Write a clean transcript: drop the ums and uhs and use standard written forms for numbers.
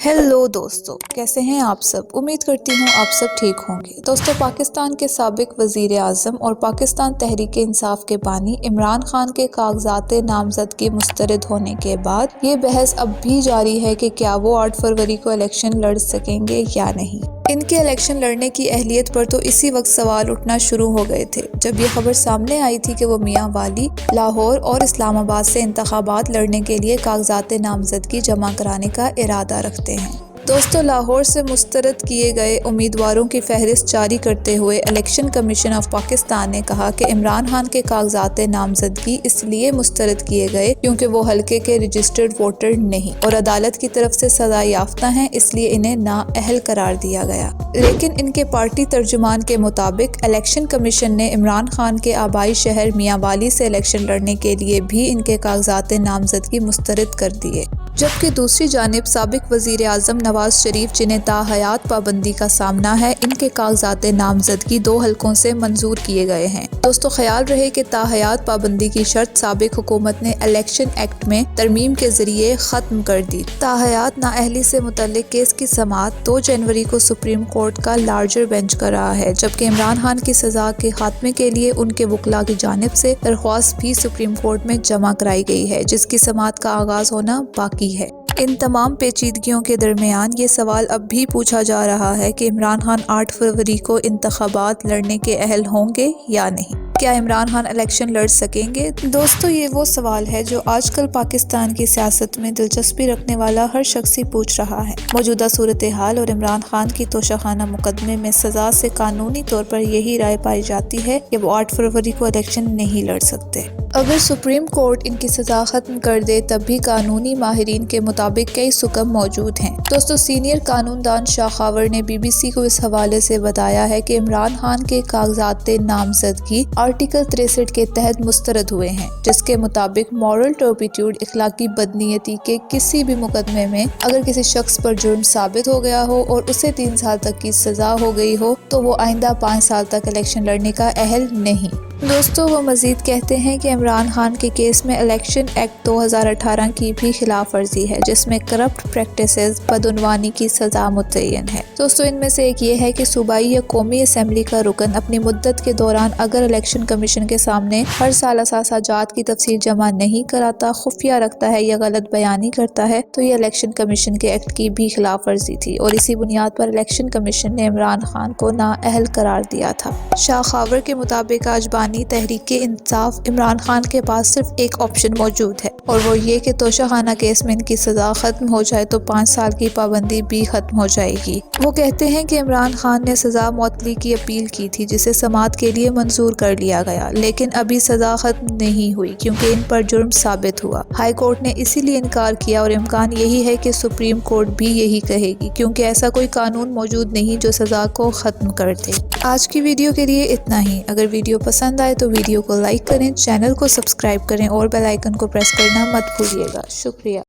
Hello दोस्तों, कैसे हैं आप सब। उम्मीद करती हूँ आप सब ठीक होंगे। दोस्तों, पाकिस्तान के साबिक वज़ीर आज़म और पाकिस्तान तहरीक इंसाफ के बानी इमरान खान के कागजात नामजदगी मुस्तरद होने के बाद ये बहस अब भी जारी है कि क्या वो 8 फरवरी को इलेक्शन लड़ सकेंगे या नहीं। इनके इलेक्शन लड़ने की अहलियत पर तो इसी वक्त सवाल उठना शुरू हो गए थे जब ये खबर सामने आई थी कि वो मियां वाली लाहौर और इस्लामाबाद से इंतखाबात लड़ने के लिए कागजात नामजदगी जमा कराने का इरादा रखते हैं। दोस्तों, लाहौर से मुस्तरद किए गए उम्मीदवारों की फहरिस्त जारी करते हुए इलेक्शन कमीशन ऑफ पाकिस्तान ने कहा कि इमरान खान के कागजात नामजदगी इसलिए मुस्तरद किए गए क्योंकि वो हल्के के रजिस्टर्ड वोटर नहीं और अदालत की तरफ से सजा याफ्ता हैं, इसलिए इन्हें नाअहल करार दिया गया। लेकिन इनके पार्टी तर्जुमान के मुताबिक इलेक्शन कमीशन ने इमरान खान के आबाई शहर मियांवाली से इलेक्शन लड़ने के लिए भी इनके कागजात नामजदगी मुस्तरद कर दिए, जबकि दूसरी जानिब साबिक वज़ीर आज़म नवाज शरीफ, जिन्हें ताहयात पाबंदी का सामना है, इनके कागजात नामजदगी 2 हलकों से मंजूर किए गए हैं। दोस्तों, ख्याल रहे कि ताहयात पाबंदी की शर्त साबिक हुकूमत ने इलेक्शन एक्ट में तरमीम के जरिए ख़त्म कर दी। ताहयात नाअहली से मुतल्लिक केस की समाअत 2 जनवरी को सुप्रीम कोर्ट का लार्जर बेंच कर रहा है, जबकि इमरान खान की सजा के खात्मे के लिए उनके वकला की जानिब से दरख्वास्त भी सुप्रीम कोर्ट में जमा कराई गई है, जिसकी समाअत का आगाज होना बाकी है। इन तमाम पेचीदगियों के दरमियान ये सवाल अब भी पूछा जा रहा है कि इमरान खान 8 फरवरी को इंतखाबात लड़ने के अहल होंगे या नहीं। क्या इमरान खान इलेक्शन लड़ सकेंगे? दोस्तों, ये वो सवाल है जो आजकल पाकिस्तान की सियासत में दिलचस्पी रखने वाला हर शख्स ही पूछ रहा है। मौजूदा सूरत हाल और इमरान खान की तोशाखाना मुकदमे में सजा से कानूनी तौर पर यही राय पाई जाती है कि वो 8 फरवरी को इलेक्शन नहीं लड़ सकते। अगर सुप्रीम कोर्ट इनकी सजा खत्म कर दे तब भी कानूनी माहिरीन के मुताबिक कई सुकम मौजूद हैं। दोस्तों, सीनियर कानूनदान शाखावर ने BBC को इस हवाले से बताया है कि इमरान खान के कागजात नामजदगी आर्टिकल 63 के तहत मुस्तरद हुए हैं, जिसके मुताबिक मॉरल टर्पिट्यूड, इखलाकी बदनीयती के किसी भी मुकदमे में अगर किसी शख्स पर जुर्म साबित हो गया हो और उसे 3 साल तक की सजा हो गई हो तो वो आइंदा 5 साल तक इलेक्शन लड़ने का अहल नहीं। दोस्तों, वो मजीद कहते हैं कि इमरान खान के केस में इलेक्शन एक्ट 2018 की भी खिलाफ वर्जी है, जिसमें करप्ट प्रैक्टिसेस, बदउनवानी की सजा मुतय्यन है। दोस्तों, इनमें से एक ये है कि सूबाई या कौमी असम्बली का रुकन अपनी मुद्दत के दौरान अगर इलेक्शन कमीशन के सामने हर साल असासाजात की तफसील जमा नहीं कराता, खुफिया रखता है या गलत बयानी करता है तो ये इलेक्शन कमीशन के एक्ट की भी खिलाफ वर्जी थी और इसी बुनियाद पर इलेक्शन कमीशन ने इमरान खान को नाअहल करार दिया था। शाखावर के मुताबिक आज तहरीक इंसाफ इमरान खान के पास सिर्फ एक ऑप्शन मौजूद है और वो ये कि तोशाखाना केस में इनकी सजा खत्म हो जाए तो 5 साल की पाबंदी भी खत्म हो जाएगी। वो कहते हैं कि इमरान खान ने सजा मुअत्तली की अपील की थी, जिसे समाअत के लिए मंजूर कर लिया गया, लेकिन अभी सजा खत्म नहीं हुई क्योंकि इन पर जुर्म साबित हुआ। हाई कोर्ट ने इसीलिए इनकार किया और इम्कान यही है कि सुप्रीम कोर्ट भी यही कहेगी, क्योंकि ऐसा कोई कानून मौजूद नहीं जो सजा को खत्म कर दे। आज की वीडियो के लिए इतना ही। अगर वीडियो पसंद आए तो वीडियो को लाइक करें, चैनल को सब्सक्राइब करें और बेल आइकन को प्रेस करना मत भूलिएगा। शुक्रिया।